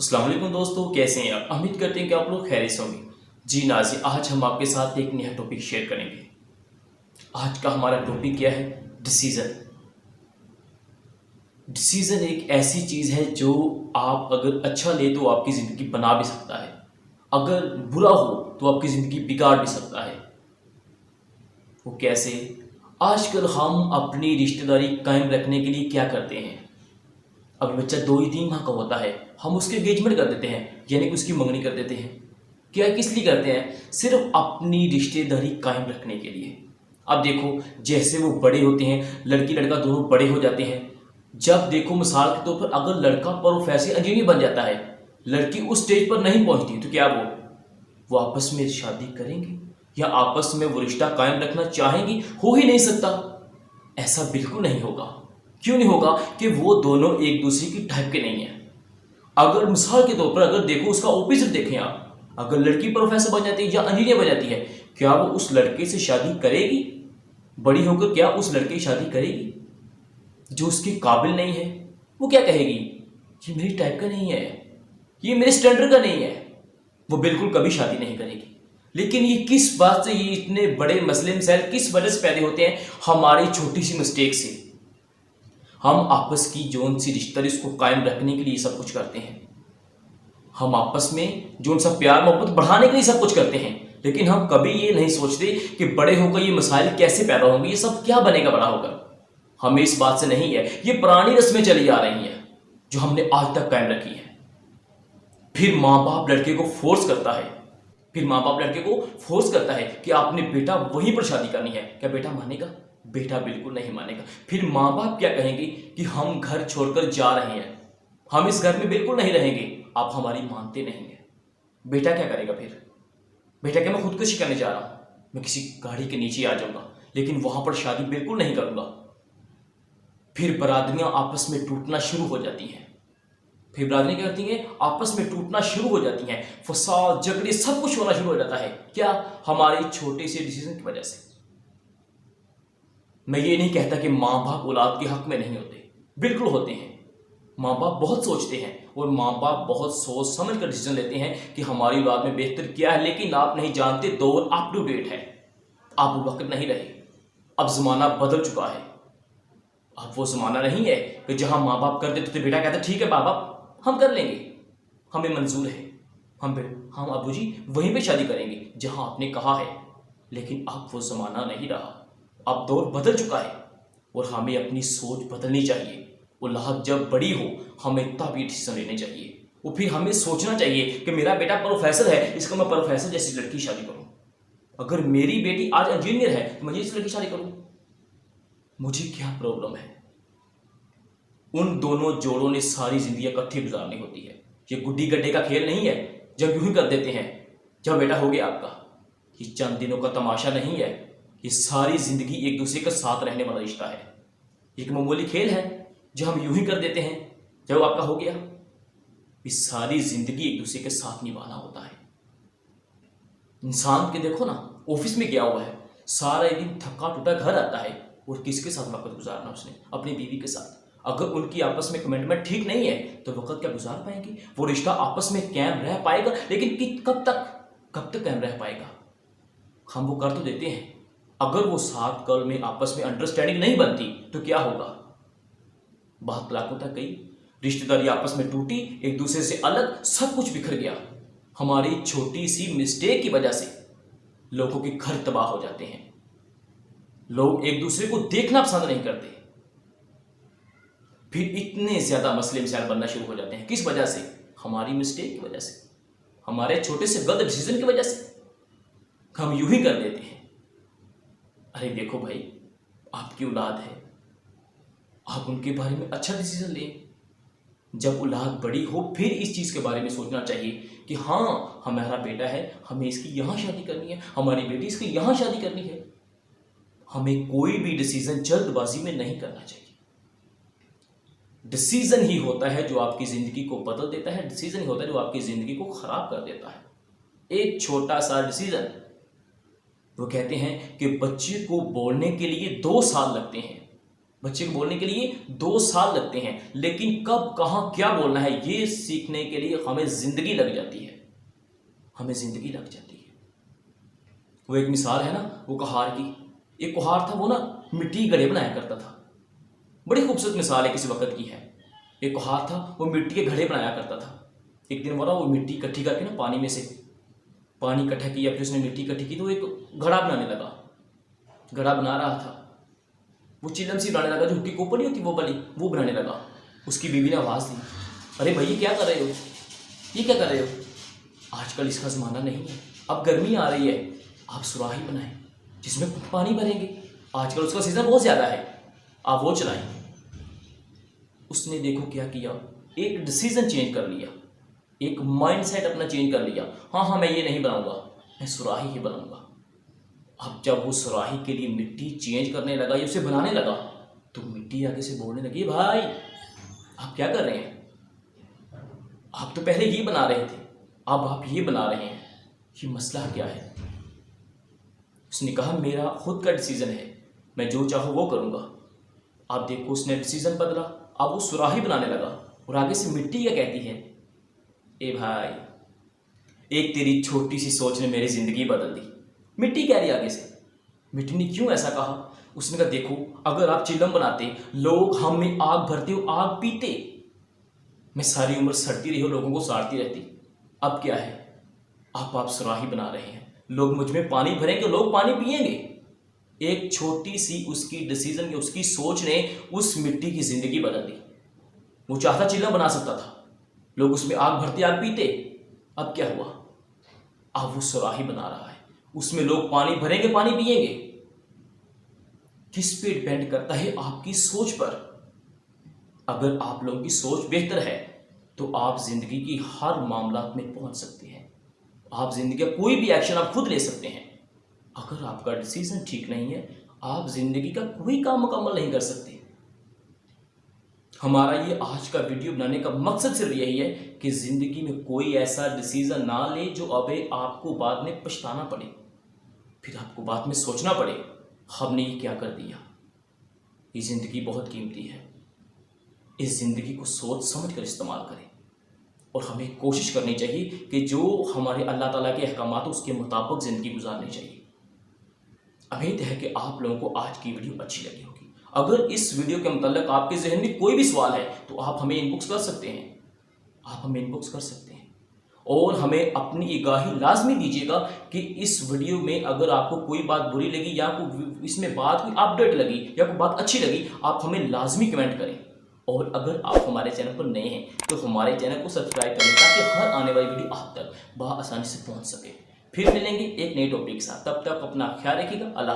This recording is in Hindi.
अस्सलाम वालेकुम दोस्तों, कैसे हैं आप? उम्मीद करते हैं कि आप लोग खैरियत से होंगे। जी नाज़रीन, आज हम आपके साथ एक नया टॉपिक शेयर करेंगे। आज का हमारा टॉपिक क्या है? डिसीज़न। डिसीज़न एक ऐसी चीज़ है जो आप अगर अच्छा ले तो आपकी ज़िंदगी बना भी सकता है, अगर बुरा हो तो आपकी ज़िंदगी बिगाड़ भी सकता है। वो कैसे? आजकल हम अपनी रिश्तेदारी कायम रखने के लिए क्या करते हैं? अभी बच्चा 2 ही 3 माह का होता है, हम उसके एंगेजमेंट कर देते हैं, यानी कि उसकी मंगनी कर देते हैं। क्या किस लिए करते हैं? सिर्फ अपनी रिश्तेदारी कायम रखने के लिए। अब देखो, जैसे वो बड़े होते हैं, लड़की लड़का दोनों बड़े हो जाते हैं। जब देखो मिसाल के तौर पर अगर लड़का प्रोफेसर इंजीनियर बन जाता है, लड़की उस स्टेज पर नहीं पहुंचती, तो क्या वो आपस में शादी करेंगे या आपस में वो रिश्ता कायम रखना चाहेंगी? हो ही नहीं सकता। ऐसा बिल्कुल नहीं होगा। क्यों नहीं होगा? कि वो दोनों एक दूसरे की टाइप के नहीं है। अगर मिसाल के तौर पर अगर देखो, उसका ऑपोजिट देखें आप, अगर लड़की प्रोफेसर बन जाती है या इंजीनियर बन जाती है, क्या वो उस लड़के से शादी करेगी? बड़ी होकर क्या उस लड़के की शादी करेगी? जो उसके काबिल नहीं है, वो क्या कहेगी? ये मेरी टाइप का नहीं है, ये मेरे स्टैंडर्ड का नहीं है। वो बिल्कुल कभी शादी नहीं करेगी। लेकिन ये किस बात से, ये इतने बड़े मसले मसाइल किस वजह से पैदा होते हैं? हमारी छोटी सी मिस्टेक से। हम आपस की जोन सी रिश्ता इसको कायम रखने के लिए सब कुछ करते हैं। हम आपस में जो सा प्यार मोहब्बत बढ़ाने के लिए सब कुछ करते हैं, लेकिन हम कभी ये नहीं सोचते कि बड़े होकर ये मसाइल कैसे पैदा होंगे, ये सब क्या बनेगा बड़ा होकर। हमें इस बात से नहीं है, ये पुरानी रस्में चली आ रही हैं जो हमने आज तक कायम रखी है। फिर माँ बाप लड़के को फोर्स करता है, कि आपने बेटा वहीं पर शादी करनी है। क्या बेटा मानेगा? बेटा बिल्कुल नहीं मानेगा। फिर माँ बाप क्या कहेंगे कि हम घर छोड़कर जा रहे हैं, हम इस घर में बिल्कुल नहीं रहेंगे, आप हमारी मानते नहीं हैं। बेटा क्या करेगा फिर? बेटा क्या मैं खुदकुशी करने जा रहा हूं, मैं किसी गाड़ी के नीचे आ जाऊंगा, लेकिन वहां पर शादी बिल्कुल नहीं करूंगा। फिर बरादरियां आपस में टूटना शुरू हो जाती हैं। फिर बरादरियां क्या करती हैं? आपस में टूटना शुरू हो जाती हैं, फसाद झगड़े सब कुछ होना शुरू हो जाता है। क्या? हमारे छोटे से डिसीजन की वजह से। मैं ये नहीं कहता कि माँ बाप औलाद के हक में नहीं होते, बिल्कुल होते हैं। माँ बाप बहुत सोचते हैं और माँ बाप बहुत सोच समझ कर डिसीजन लेते हैं कि हमारी औलाद में बेहतर क्या है। लेकिन आप नहीं जानते, दौर अप टू डेट है, आप वक्त नहीं रहे। अब जमाना बदल चुका है। अब वो जमाना नहीं है कि जहां माँ बाप कर देते थे, बेटा कहते ठीक है बाबा हम कर लेंगे, हमें मंजूर है, हम अबू जी वहीं पे शादी करेंगे जहां आपने कहा है। लेकिन अब वो जमाना नहीं रहा, अब दौर बदल चुका है और हमें अपनी सोच बदलनी चाहिए। औलाद जब बड़ी हो, हमें तब ये डिसीजन लेने चाहिए। और फिर हमें सोचना चाहिए कि मेरा बेटा प्रोफेसर है, इसको मैं प्रोफेसर जैसी लड़की शादी करूं। अगर मेरी बेटी आज इंजीनियर है तो मैं इस लड़की शादी करूं, मुझे क्या प्रॉब्लम है? उन दोनों जोड़ों ने सारी जिंदगी इकट्ठी गुजारनी होती है। ये गुड्डी गड्ढे का खेल नहीं है जब यूं ही कर देते हैं, जब बेटा हो गया आपका। ये चंद दिनों का तमाशा नहीं है, ये सारी जिंदगी एक दूसरे के साथ रहने वाला रिश्ता है। एक मामूली खेल है जो हम यूं ही कर देते हैं जब आपका हो गया। ये सारी जिंदगी एक दूसरे के साथ निभाना होता है। इंसान के देखो ना, ऑफिस में गया हुआ है, सारा दिन थका टूटा घर आता है, और किसके साथ वक्त गुजारना उसने? अपनी बीवी के साथ। अगर उनकी आपस में कमिटमेंट ठीक नहीं है तो वक्त क्या गुजार पाएंगे? वो रिश्ता आपस में कायम रह पाएगा? लेकिन कब तक कायम रह पाएगा? हम वो कर तो देते हैं, अगर वो सात कल में आपस में अंडरस्टैंडिंग नहीं बनती तो क्या होगा? बात लाखों तक गई, रिश्तेदारी आपस में टूटी, एक दूसरे से अलग, सब कुछ बिखर गया। हमारी छोटी सी मिस्टेक की वजह से लोगों के घर तबाह हो जाते हैं। लोग एक दूसरे को देखना पसंद नहीं करते। फिर इतने ज्यादा मसले मसाइल बनना शुरू हो जाते हैं। किस वजह से? हमारी मिस्टेक की वजह से, हमारे छोटे से गलत डिसीजन की वजह से। हम यूं ही कर देते हैं। अरे देखो भाई, आपकी औलाद है, आप उनके बारे में अच्छा डिसीजन लें। जब औलाद बड़ी हो फिर इस चीज़ के बारे में सोचना चाहिए कि हाँ, हमारा बेटा है, हमें इसकी यहाँ शादी करनी है, हमारी बेटी इसकी यहाँ शादी करनी है। हमें कोई भी डिसीजन जल्दबाजी में नहीं करना चाहिए। डिसीजन ही होता है जो आपकी ज़िंदगी को बदल देता है, डिसीजन ही होता है जो आपकी ज़िंदगी को ख़राब कर देता है। एक छोटा सा डिसीजन, वो कहते हैं कि बच्चे को बोलने के लिए 2 साल लगते हैं, बच्चे को बोलने के लिए 2 साल लगते हैं, लेकिन कब कहाँ क्या बोलना है ये सीखने के लिए हमें जिंदगी लग जाती है, हमें जिंदगी लग जाती है। वो एक मिसाल है ना, वो कुहार की। एक कुहार था, वो ना मिट्टी के घड़े बनाया करता था। बड़ी खूबसूरत मिसाल है, किसी वक्त की है। एक कुहार था, वो मिट्टी के घड़े बनाया करता था। एक दिन वो मिट्टी इकट्ठी करके ना पानी में से पानी इकट्ठा किया, फिर उसने मिट्टी इकट्ठी की तो एक घड़ा बनाने लगा। घड़ा बना रहा था, वो चिलम सी बनाने लगा, जो हुक्की कोपर नहीं होती वो वाली, वो बनाने लगा। उसकी बीवी ने आवाज़ दी, अरे भाई क्या कर रहे हो, ये क्या कर रहे हो? आजकल इसका ज़माना नहीं है, अब गर्मी आ रही है, आप सुराही बनाएं जिसमें पानी भरेंगे, आजकल उसका सीज़न बहुत ज़्यादा है, आप वो चलाएं। उसने देखो क्या किया, एक डिसीज़न चेंज कर लिया, एक माइंडसेट अपना चेंज कर लिया। हाँ, मैं ये नहीं बनाऊंगा, मैं सुराही ही बनाऊंगा। अब जब वो सुराही के लिए मिट्टी चेंज करने लगा या उसे बनाने लगा, तो मिट्टी आगे से बोलने लगी, भाई आप क्या कर रहे हैं? आप तो पहले ये बना रहे थे, अब आप ये बना रहे हैं, ये मसला क्या है? उसने कहा, मेरा खुद का डिसीज़न है, मैं जो चाहूँ वो करूँगा। आप देखो, उसने डिसीज़न बदला, अब वो सुराही बनाने लगा और आगे से मिट्टी क्या कहती है, ए भाई, एक तेरी छोटी सी सोच ने मेरी ज़िंदगी बदल दी। मिट्टी कह रही आगे से। मिट्टी ने क्यों ऐसा कहा? उसने कहा, देखो अगर आप चिलम बनाते, लोग हम में आग भरते हो, आग पीते, मैं सारी उम्र सड़ती रही हो, लोगों को साड़ती रहती। अब क्या है, आप सुराही बना रहे हैं, लोग मुझ में पानी भरेंगे, लोग पानी पिएंगे। एक छोटी सी उसकी डिसीजन, उसकी सोच ने उस मिट्टी की ज़िंदगी बदल दी। वो चाहता चिलम बना सकता था, लोग उसमें आग भरते, आग पीते। अब क्या हुआ, अब वो सुराही बना रहा है, उसमें लोग पानी भरेंगे, पानी पिएंगे। किस पे डिपेंड करता है? आपकी सोच पर। अगर आप लोगों की सोच बेहतर है तो आप जिंदगी की हर मामला में पहुंच सकते हैं, आप जिंदगी का कोई भी एक्शन आप खुद ले सकते हैं। अगर आपका डिसीजन ठीक नहीं है, आप जिंदगी का कोई काम मुकम्मल नहीं कर सकते। हमारा ये आज का वीडियो बनाने का मकसद सिर्फ यही है कि ज़िंदगी में कोई ऐसा डिसीज़न ना ले जो अबे आपको बाद में पछताना पड़े, फिर आपको बाद में सोचना पड़े, हमने ये क्या कर दिया। ये ज़िंदगी बहुत कीमती है, इस ज़िंदगी को सोच समझ कर इस्तेमाल करें और हमें कोशिश करनी चाहिए कि जो हमारे अल्लाह ताला के अहकामात उसके मुताबिक ज़िंदगी गुजारनी चाहिए। उम्मीद है कि आप लोगों को आज की वीडियो अच्छी लगी होगी। अगर इस वीडियो के मतलब आपके जहन में कोई भी सवाल है तो आप हमें इनबॉक्स कर सकते हैं, आप हमें इनबॉक्स कर सकते हैं और हमें अपनी आगाही लाजमी दीजिएगा कि इस वीडियो में अगर आपको कोई बात बुरी लगी या इसमें बात कोई अपडेट लगी या कोई बात अच्छी लगी, आप हमें लाजमी कमेंट करें। और अगर आप हमारे चैनल पर नए हैं तो हमारे चैनल को सब्सक्राइब करें ताकि हर आने वाली वीडियो आप तक बआसानी से पहुंच सके। फिर मिलेंगे एक नए टॉपिक के साथ, तब तक अपना ख्याल रखिएगा। अल्लाह।